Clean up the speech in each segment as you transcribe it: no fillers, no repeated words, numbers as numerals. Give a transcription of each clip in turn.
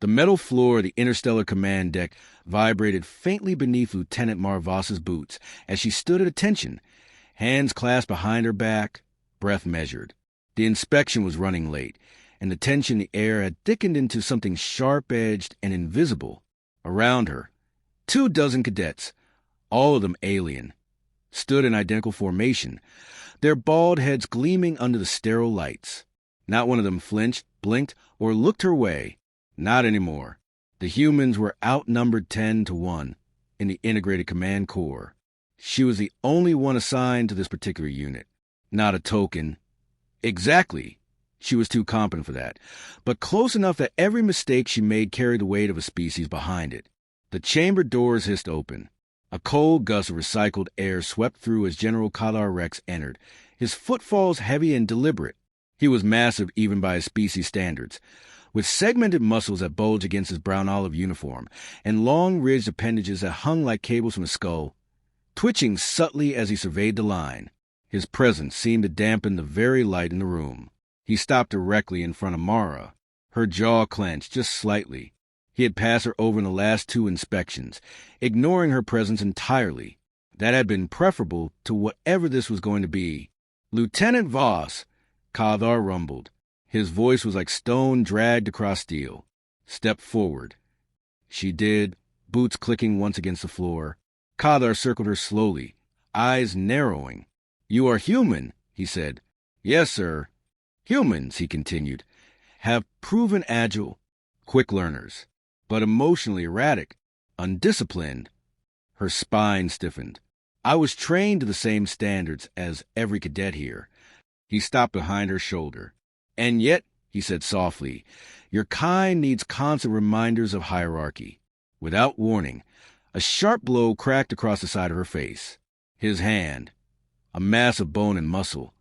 The metal floor of the interstellar command deck vibrated faintly beneath Lieutenant Marvoss's boots as she stood at attention, hands clasped behind her back, breath measured. The inspection was running late, and the tension in the air had thickened into something sharp-edged and invisible. Around her, 24 cadets, all of them alien, stood in identical formation, their bald heads gleaming under the sterile lights. Not one of them flinched, blinked, or looked her way. Not anymore. The humans were outnumbered 10-1 in the integrated command corps. She was the only one assigned to this particular unit. Not a token. Exactly. She was too competent for that, but close enough that every mistake she made carried the weight of a species behind it. The chamber doors hissed open. A cold gust of recycled air swept through as General Kadar Rex entered, his footfalls heavy and deliberate. He was massive even by his species standards, with segmented muscles that bulged against his brown-olive uniform, and long ridged appendages that hung like cables from his skull, twitching subtly as he surveyed the line. His presence seemed to dampen the very light in the room. He stopped directly in front of Mara. Her jaw clenched just slightly. He had passed her over in the last 2 inspections, ignoring her presence entirely. That had been preferable to whatever this was going to be. "Lieutenant Voss," Kadar rumbled. His voice was like stone dragged across steel. "Step forward." She did, boots clicking once against the floor. Kadar circled her slowly, eyes narrowing. "You are human," he said. "Yes, sir." "Humans," he continued, "have proven agile, quick learners, but emotionally erratic, undisciplined." Her spine stiffened. "I was trained to the same standards as every cadet here." He stopped behind her shoulder. "And yet," he said softly, "your kind needs constant reminders of hierarchy." Without warning, a sharp blow cracked across the side of her face. His hand, a mass of bone and muscle,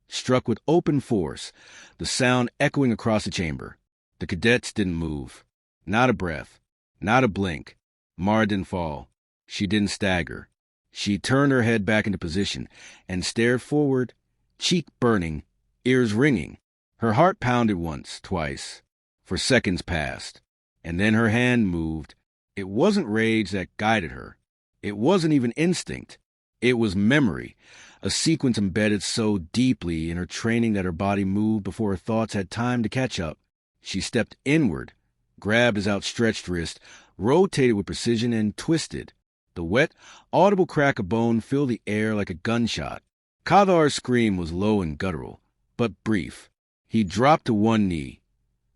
struck with open force, the sound echoing across the chamber. The cadets didn't move. Not a breath. Not a blink. Mara didn't fall. She didn't stagger. She turned her head back into position and stared forward, cheek burning, ears ringing. Her heart pounded once, twice. For seconds passed. And then her hand moved. It wasn't rage that guided her. It wasn't even instinct. It was memory, a sequence embedded so deeply in her training that her body moved before her thoughts had time to catch up. She stepped inward, grabbed his outstretched wrist, rotated with precision, and twisted. The wet, audible crack of bone filled the air like a gunshot. Kadar's scream was low and guttural, but brief. He dropped to one knee,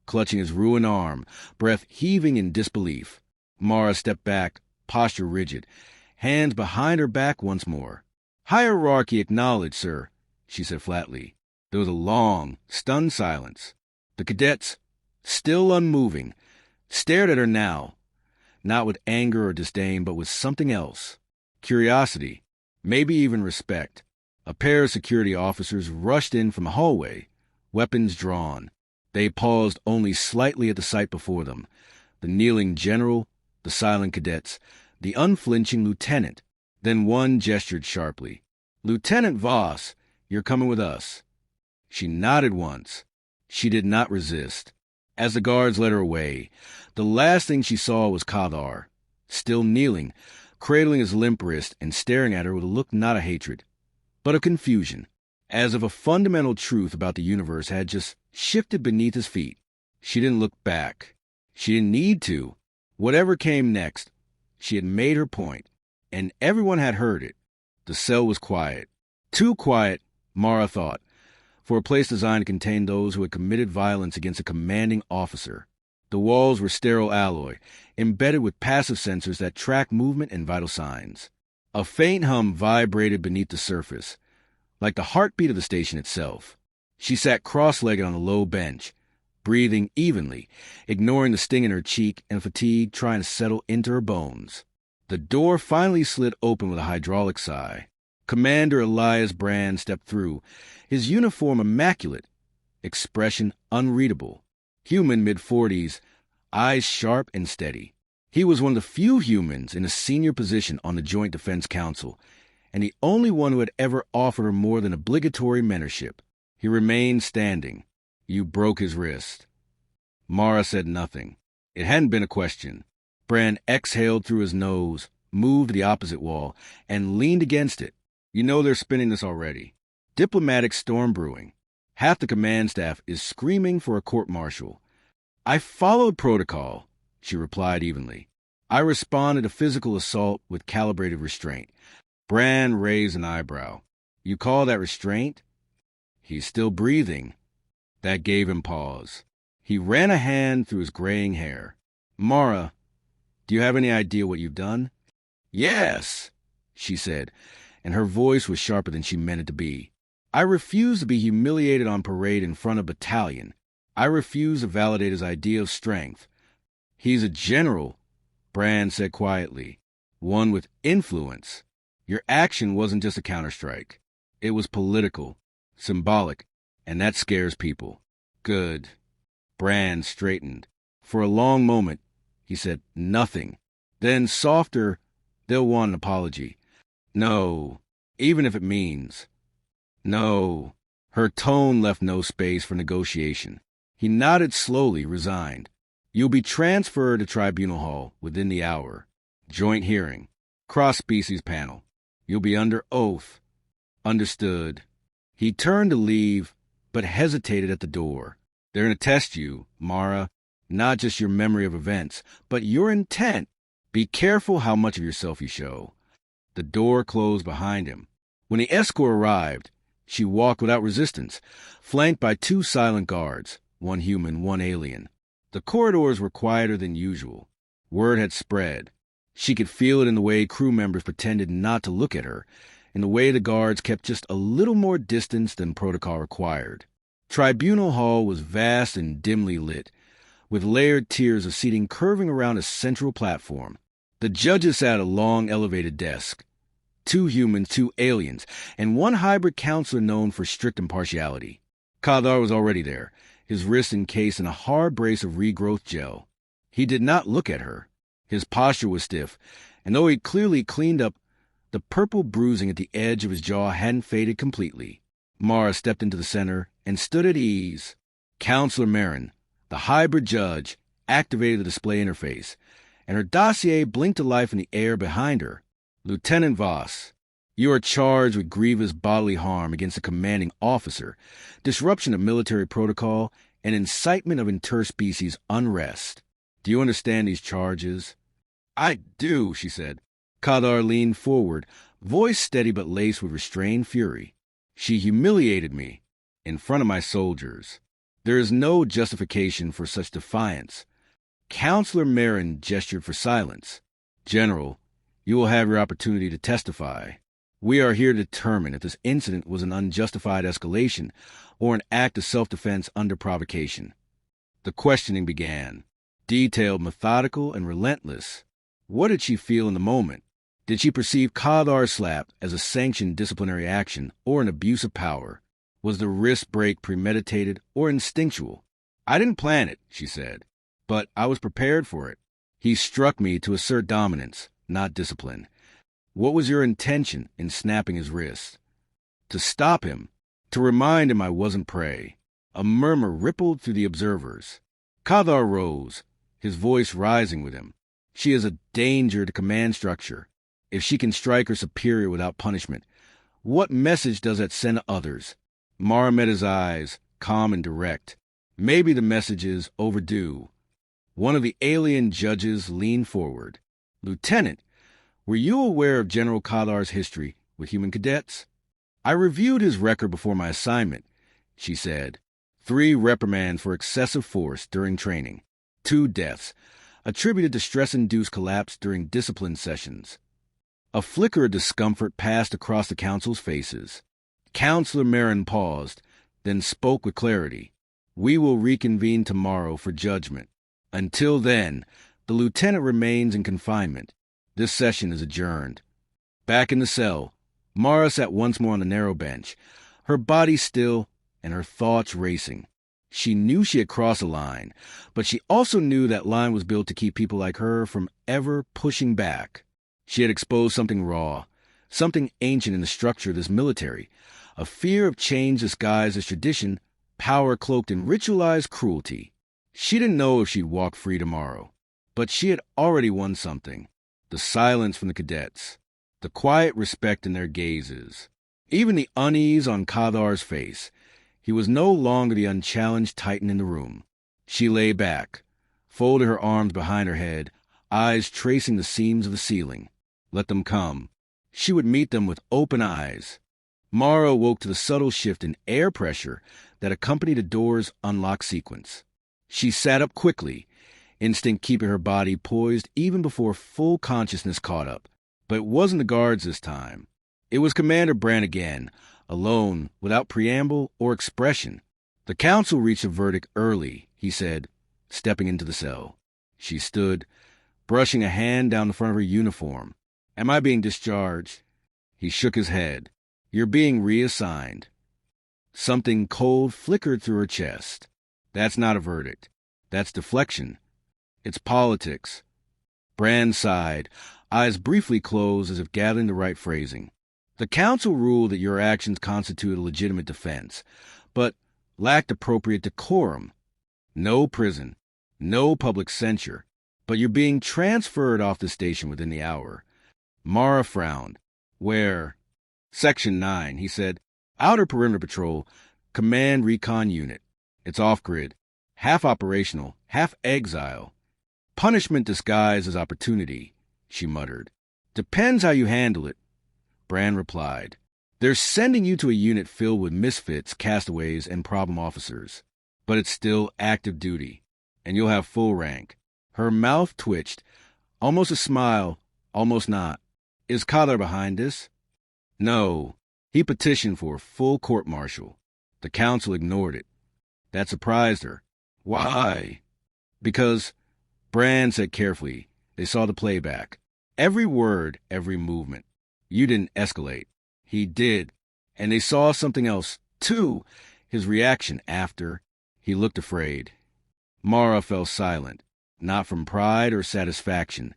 clutching his ruined arm, breath heaving in disbelief. Mara stepped back, posture rigid, hands behind her back once more. "Hierarchy acknowledged, sir," she said flatly. There was a long, stunned silence. The cadets, still unmoving, stared at her now, not with anger or disdain, but with something else. Curiosity, maybe even respect. A pair of security officers rushed in from the hallway, weapons drawn. They paused only slightly at the sight before them. The kneeling general, the silent cadets, the unflinching lieutenant. Then one gestured sharply. "Lieutenant Voss, you're coming with us." She nodded once. She did not resist. As the guards led her away, the last thing she saw was Kadar, still kneeling, cradling his limp wrist and staring at her with a look not of hatred, but of confusion, as if a fundamental truth about the universe had just shifted beneath his feet. She didn't look back. She didn't need to. Whatever came next, she had made her point, and everyone had heard it. The cell was quiet. Too quiet, Mara thought, for a place designed to contain those who had committed violence against a commanding officer. The walls were sterile alloy, embedded with passive sensors that tracked movement and vital signs. A faint hum vibrated beneath the surface, like the heartbeat of the station itself. She sat cross-legged on a low bench, breathing evenly, ignoring the sting in her cheek and fatigue trying to settle into her bones. The door finally slid open with a hydraulic sigh. Commander Elias Brand stepped through, his uniform immaculate, expression unreadable. Human mid-40s, eyes sharp and steady. He was one of the few humans in a senior position on the Joint Defense Council, and the only one who had ever offered her more than obligatory mentorship. He remained standing. "You broke his wrist." Mara said nothing. It hadn't been a question. Bran exhaled through his nose, moved to the opposite wall, and leaned against it. You know they're spinning this already. Diplomatic storm brewing. Half the command staff is screaming for a court-martial. I followed protocol, she replied evenly. I responded to physical assault with calibrated restraint. Bran raised an eyebrow. You call that restraint? He's still breathing. That gave him pause. He ran a hand through his graying hair. Mara, do you have any idea what you've done? Yes, she said, and her voice was sharper than she meant it to be. I refuse to be humiliated on parade in front of a battalion. I refuse to validate his idea of strength. He's a general, Bran said quietly, one with influence. Your action wasn't just a counterstrike. It was political, symbolic, and that scares people. Good. Bran straightened. For a long moment, he said nothing. Then, softer, they'll want an apology. No, even if it means. No. Her tone left no space for negotiation. He nodded slowly, resigned. You'll be transferred to Tribunal Hall within the hour. Joint hearing. Cross-species panel. You'll be under oath. Understood. He turned to leave, but hesitated at the door. They're going to test you, Mara. Not just your memory of events, but your intent. Be careful how much of yourself you show. The door closed behind him. When the escort arrived, she walked without resistance, flanked by 2 silent guards, one human, one alien. The corridors were quieter than usual. Word had spread. She could feel it in the way crew members pretended not to look at her, in the way the guards kept just a little more distance than protocol required. Tribunal Hall was vast and dimly lit, with layered tiers of seating curving around a central platform. The judges sat at a long elevated desk. 2 humans, 2 aliens, and 1 hybrid counselor known for strict impartiality. Kadar was already there, his wrist encased in a hard brace of regrowth gel. He did not look at her. His posture was stiff, and though he'd clearly cleaned up, the purple bruising at the edge of his jaw hadn't faded completely. Mara stepped into the center and stood at ease. Counselor Marin, the hybrid judge, activated the display interface, and her dossier blinked to life in the air behind her. Lieutenant Voss, you are charged with grievous bodily harm against a commanding officer, disruption of military protocol, and incitement of interspecies unrest. Do you understand these charges? I do, she said. Kadar leaned forward, voice steady but laced with restrained fury. She humiliated me in front of my soldiers. There is no justification for such defiance. Counselor Marin gestured for silence. General, you will have your opportunity to testify. We are here to determine if this incident was an unjustified escalation or an act of self-defense under provocation. The questioning began. Detailed, methodical, and relentless. What did she feel in the moment? Did she perceive Kadar's slap as a sanctioned disciplinary action or an abuse of power? Was the wrist break premeditated or instinctual? I didn't plan it, she said, but I was prepared for it. He struck me to assert dominance, not discipline. What was your intention in snapping his wrist? To stop him, to remind him I wasn't prey. A murmur rippled through the observers. Kadar rose, his voice rising with him. She is a danger to command structure. If she can strike her superior without punishment, what message does that send to others? Mara met his eyes, calm and direct. Maybe the message is overdue. One of the alien judges leaned forward. Lieutenant, were you aware of General Kadar's history with human cadets? I reviewed his record before my assignment, she said. 3 reprimands for excessive force during training. 2 deaths, attributed to stress-induced collapse during discipline sessions. A flicker of discomfort passed across the council's faces. Counselor Marin paused, then spoke with clarity. We will reconvene tomorrow for judgment. Until then, the lieutenant remains in confinement. This session is adjourned. Back in the cell, Mara sat once more on the narrow bench, her body still and her thoughts racing. She knew she had crossed a line, but she also knew that line was built to keep people like her from ever pushing back. She had exposed something raw, something ancient in the structure of this military, a fear of change disguised as tradition, power cloaked in ritualized cruelty. She didn't know if she'd walk free tomorrow, but she had already won something. The silence from the cadets, the quiet respect in their gazes, even the unease on Kathar's face. He was no longer the unchallenged titan in the room. She lay back, folded her arms behind her head, eyes tracing the seams of the ceiling. Let them come. She would meet them with open eyes. Mara awoke to the subtle shift in air pressure that accompanied the door's unlock sequence. She sat up quickly, instinct keeping her body poised even before full consciousness caught up. But it wasn't the guards this time. It was Commander Brand again, alone, without preamble or expression. The council reached a verdict early, he said, stepping into the cell. She stood, brushing a hand down the front of her uniform. Am I being discharged? He shook his head. You're being reassigned. Something cold flickered through her chest. That's not a verdict. That's deflection. It's politics. Brand sighed, eyes briefly closed as if gathering the right phrasing. The council ruled that your actions constitute a legitimate defense, but lacked appropriate decorum. No prison, no public censure, but you're being transferred off the station within the hour. Mara frowned. Where? Section 9, he said. Outer Perimeter Patrol, Command Recon Unit. It's off-grid. Half operational, half exile. Punishment disguised as opportunity, she muttered. Depends how you handle it, Brand replied. They're sending you to a unit filled with misfits, castaways, and problem officers. But it's still active duty, and you'll have full rank. Her mouth twitched. Almost a smile, almost not. Is Kathar behind this? No. He petitioned for a full court-martial. The council ignored it. That surprised her. Why? Because, Brand said carefully, they saw the playback. Every word, every movement. You didn't escalate. He did. And they saw something else, too. His reaction after. He looked afraid. Mara fell silent, not from pride or satisfaction,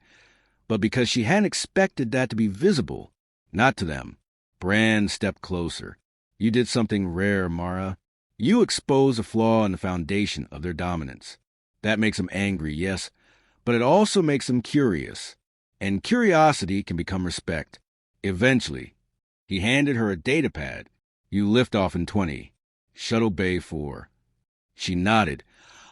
but because she hadn't expected that to be visible. Not to them. Brand stepped closer. You did something rare, Mara. You exposed a flaw in the foundation of their dominance. That makes them angry, yes, but it also makes them curious. And curiosity can become respect. Eventually. He handed her a datapad. You lift off in 20. Shuttle Bay 4. She nodded,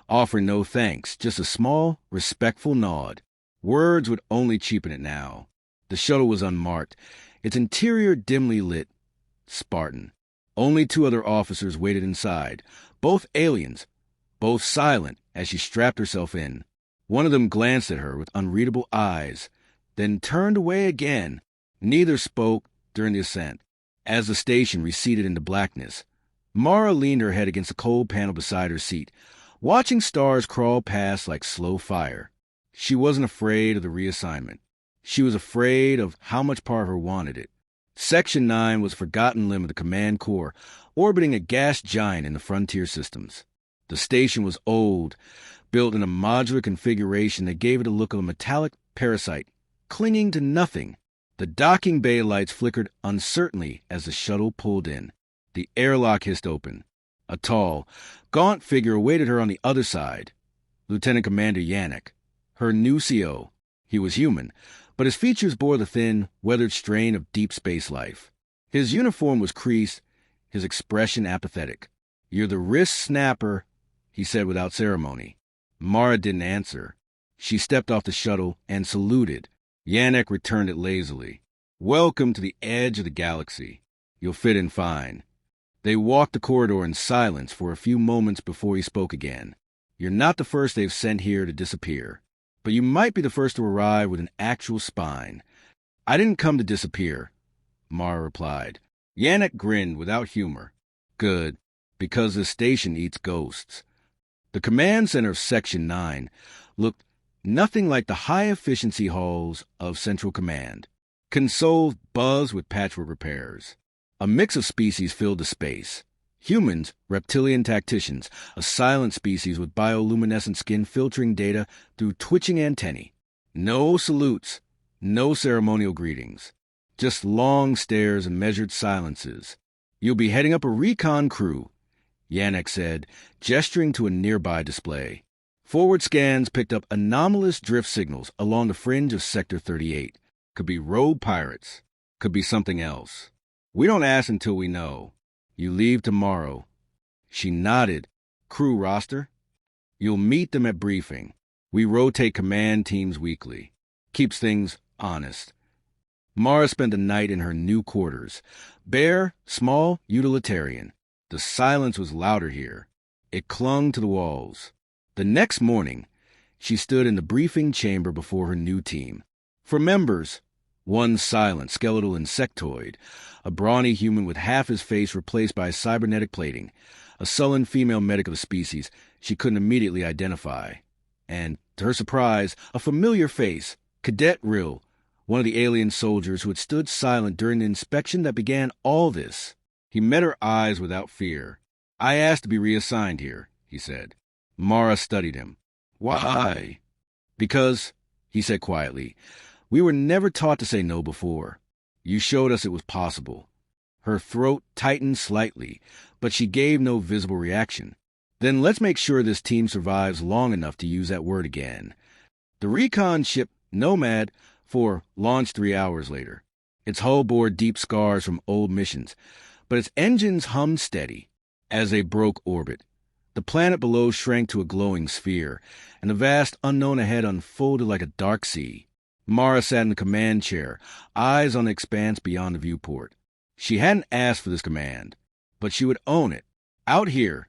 offering no thanks, just a small, respectful nod. Words would only cheapen it now. The shuttle was unmarked, its interior dimly lit. Spartan. Only 2 other officers waited inside, both aliens, both silent as she strapped herself in. One of them glanced at her with unreadable eyes, then turned away again. Neither spoke during the ascent. As the station receded into blackness, Mara leaned her head against the cold panel beside her seat, watching stars crawl past like slow fire. She wasn't afraid of the reassignment. She was afraid of how much part of her wanted it. Section 9 was a forgotten limb of the Command Corps, orbiting a gas giant in the frontier systems. The station was old, built in a modular configuration that gave it a look of a metallic parasite, clinging to nothing. The docking bay lights flickered uncertainly as the shuttle pulled in. The airlock hissed open. A tall, gaunt figure awaited her on the other side. Lieutenant Commander Yannick, her new CO. He was human, but his features bore the thin, weathered strain of deep space life. His uniform was creased, his expression apathetic. You're the wrist snapper, he said without ceremony. Mara didn't answer. She stepped off the shuttle and saluted. Yannick returned it lazily. Welcome to the edge of the galaxy. You'll fit in fine. They walked the corridor in silence for a few moments before he spoke again. You're not the first they've sent here to disappear, but you might be the first to arrive with an actual spine. I didn't come to disappear, Mara replied. Yannick grinned without humor. Good, because this station eats ghosts. The command center of Section 9 looked nothing like the high-efficiency halls of Central Command. Consoles buzzed with patchwork repairs. A mix of species filled the space. Humans, reptilian tacticians, a silent species with bioluminescent skin filtering data through twitching antennae. No salutes, no ceremonial greetings. Just long stares and measured silences. You'll be heading up a recon crew, Yannick said, gesturing to a nearby display. Forward scans picked up anomalous drift signals along the fringe of Sector 38. Could be rogue pirates. Could be something else. We don't ask until we know. You leave tomorrow. She nodded. Crew roster? You'll meet them at briefing. We rotate command teams weekly. Keeps things honest. Mara spent the night in her new quarters. Bare, small, utilitarian. The silence was louder here. It clung to the walls. The next morning, she stood in the briefing chamber before her new team. For members, one silent, skeletal insectoid, a brawny human with half his face replaced by cybernetic plating, a sullen female medic of a species she couldn't immediately identify. And, to her surprise, a familiar face, Cadet Rill, one of the alien soldiers who had stood silent during the inspection that began all this. He met her eyes without fear. I asked to be reassigned here, he said. Mara studied him. Why? Because, he said quietly, we were never taught to say no before. You showed us it was possible. Her throat tightened slightly, but she gave no visible reaction. Then let's make sure this team survives long enough to use that word again. The recon ship Nomad launched 3 hours later. Its hull bore deep scars from old missions, but its engines hummed steady as they broke orbit. The planet below shrank to a glowing sphere, and the vast unknown ahead unfolded like a dark sea. Mara sat in the command chair, eyes on the expanse beyond the viewport. She hadn't asked for this command, but she would own it. Out here,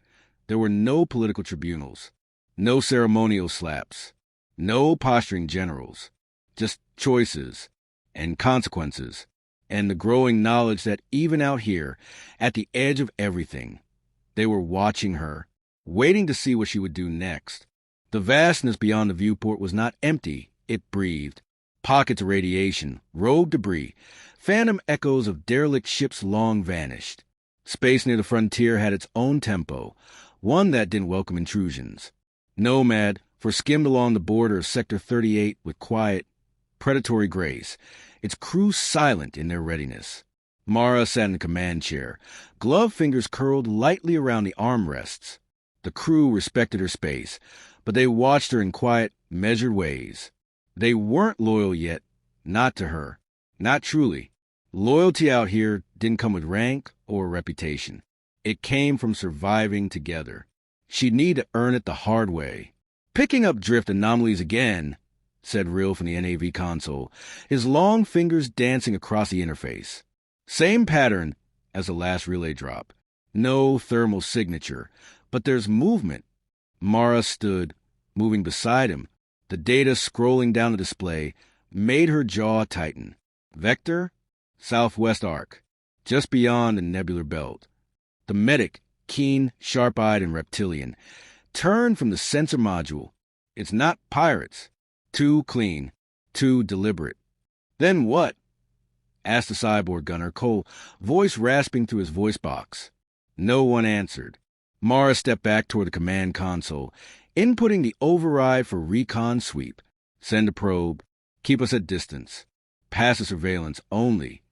there were no political tribunals, no ceremonial slaps, no posturing generals, just choices and consequences, and the growing knowledge that even out here, at the edge of everything, they were watching her, waiting to see what she would do next. The vastness beyond the viewport was not empty, it breathed. Pockets of radiation, rogue debris, phantom echoes of derelict ships long vanished. Space near the frontier had its own tempo, one that didn't welcome intrusions. Nomad skimmed along the border of Sector 38 with quiet, predatory grace, its crew silent in their readiness. Mara sat in the command chair, gloved fingers curled lightly around the armrests. The crew respected her space, but they watched her in quiet, measured ways. They weren't loyal yet, not to her, not truly. Loyalty out here didn't come with rank or reputation. It came from surviving together. She'd need to earn it the hard way. Picking up drift anomalies again, said Rill from the NAV console, his long fingers dancing across the interface. Same pattern as the last relay drop. No thermal signature, but there's movement. Mara stood, moving beside him. The data scrolling down the display made her jaw tighten. Vector, southwest arc, just beyond the nebular belt. The medic, keen, sharp-eyed, and reptilian, turned from the sensor module. It's not pirates. Too clean, too deliberate. Then what? Asked the cyborg gunner, Cole, voice rasping through his voice box. No one answered. Mara stepped back toward the command console, inputting the override for recon sweep. Send a probe. Keep us at distance. Passive surveillance only.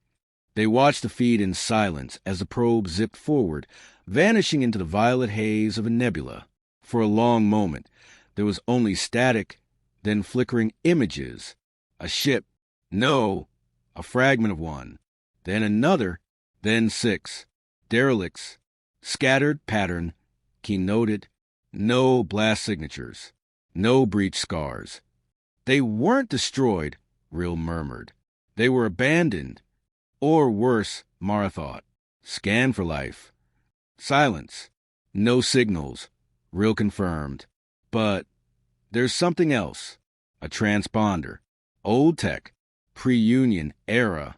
They watched the feed in silence as the probe zipped forward, vanishing into the violet haze of a nebula. For a long moment, there was only static, then flickering images. A ship. No. A fragment of one. Then another. Then 6. Derelicts. Scattered pattern. Keynoted. No blast signatures. No breach scars. They weren't destroyed, Rill murmured. They were abandoned. Or worse, Mara thought. Scanned for life. Silence. No signals. Rill confirmed. But there's something else. A transponder. Old tech. Pre-Union era.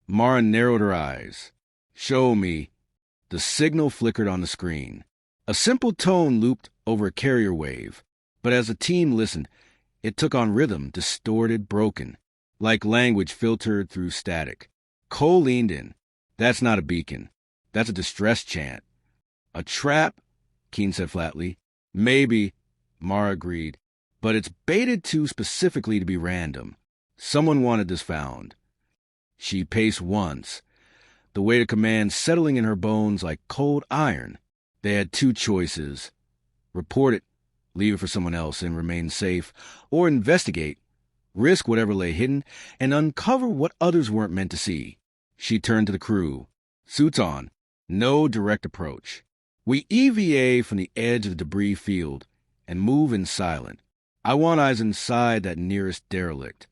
Mara narrowed her eyes. Show me. The signal flickered on the screen. A simple tone looped over a carrier wave. But as the team listened, it took on rhythm, distorted, broken, like language filtered through static. Cole leaned in. That's not a beacon. That's a distress chant. A trap, Keen said flatly. Maybe, Mara agreed, but it's baited too specifically to be random. Someone wanted this found. She paced once, the weight of command settling in her bones like cold iron. They had 2 choices. Report it leave it for someone else and remain safe, or investigate, risk whatever lay hidden, and uncover what others weren't meant to see. She turned to the crew. Suits on. No direct approach. We EVA from the edge of the debris field and move in silent. I want eyes inside that nearest derelict.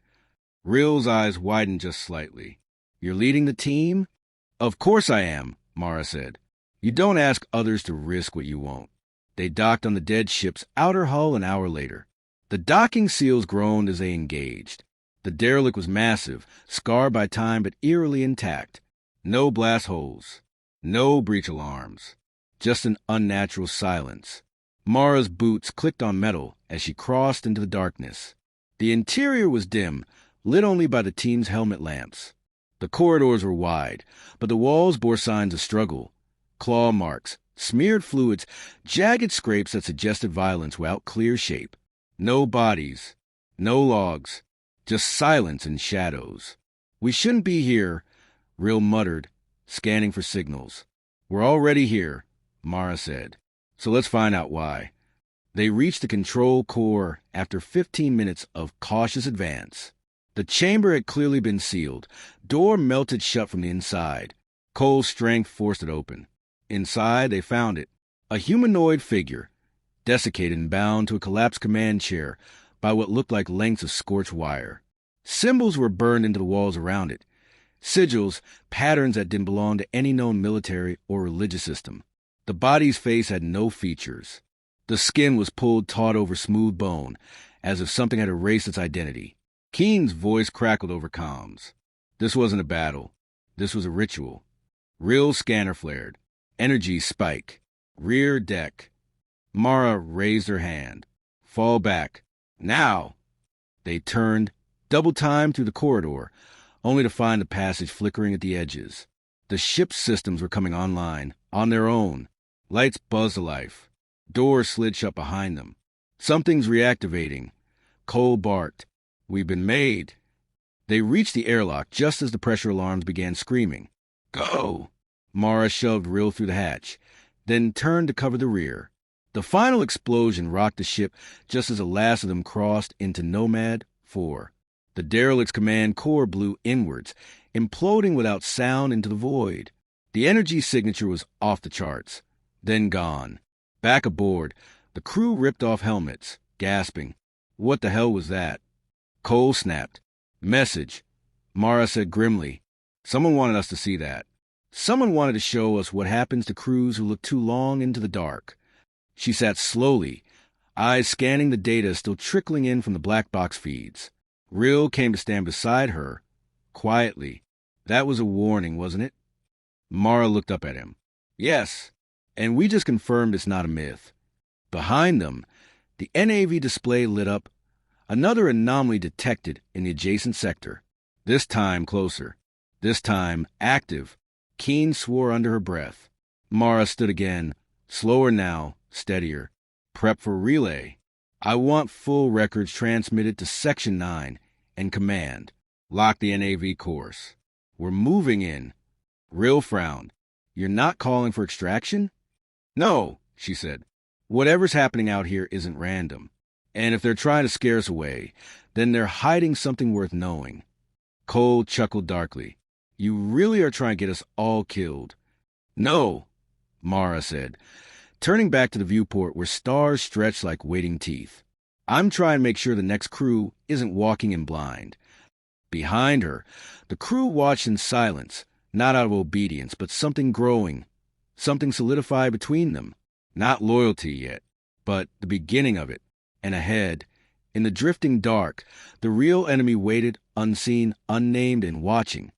Rill's eyes widened just slightly. You're leading the team? Of course I am, Mara said. You don't ask others to risk what you won't. They docked on the dead ship's outer hull an hour later. The docking seals groaned as they engaged. The derelict was massive, scarred by time but eerily intact. No blast holes. No breach alarms. Just an unnatural silence. Mara's boots clicked on metal as she crossed into the darkness. The interior was dim, lit only by the team's helmet lamps. The corridors were wide, but the walls bore signs of struggle. Claw marks, smeared fluids, jagged scrapes that suggested violence without clear shape. No bodies, no logs, just silence and shadows. We shouldn't be here, Rill muttered, scanning for signals. We're already here, Mara said. So let's find out why. They reached the control core after 15 minutes of cautious advance. The chamber had clearly been sealed. Door melted shut from the inside. Cole's strength forced it open. Inside, they found it. A humanoid figure, desiccated and bound to a collapsed command chair by what looked like lengths of scorched wire. Symbols were burned into the walls around it. Sigils, patterns that didn't belong to any known military or religious system. The body's face had no features. The skin was pulled taut over smooth bone, as if something had erased its identity. Keen's voice crackled over comms. This wasn't a battle. This was a ritual. Rill's scanner flared. Energy spike. Rear deck. Mara raised her hand. Fall back. Now! They turned, double-time through the corridor, only to find the passage flickering at the edges. The ship's systems were coming online, on their own. Lights buzzed to life. Doors slid shut behind them. Something's reactivating. Cole barked. We've been made. They reached the airlock just as the pressure alarms began screaming. Go! Mara shoved Rill through the hatch, then turned to cover the rear. The final explosion rocked the ship just as the last of them crossed into Nomad 4. The derelict's command core blew inwards, imploding without sound into the void. The energy signature was off the charts, then gone. Back aboard, the crew ripped off helmets, gasping. What the hell was that? Cole snapped. Message. Mara said grimly. Someone wanted us to see that. Someone wanted to show us what happens to crews who look too long into the dark. She sat slowly, eyes scanning the data still trickling in from the black box feeds. Rill came to stand beside her, quietly. That was a warning, wasn't it? Mara looked up at him. Yes, and we just confirmed it's not a myth. Behind them, the NAV display lit up. Another anomaly detected in the adjacent sector. This time closer. This time active. Keen swore under her breath. Mara stood again, slower now, steadier. Prep for relay. I want full records transmitted to Section 9 and Command. Lock the NAV course. We're moving in. Rill frowned. You're not calling for extraction? No, she said. Whatever's happening out here isn't random. And if they're trying to scare us away, then they're hiding something worth knowing. Cole chuckled darkly. You really are trying to get us all killed. No, Mara said, turning back to the viewport where stars stretched like waiting teeth. I'm trying to make sure the next crew isn't walking in blind. Behind her, the crew watched in silence, not out of obedience, but something growing, something solidified between them. Not loyalty yet, but the beginning of it. And ahead, in the drifting dark, the real enemy waited, unseen, unnamed, and watching.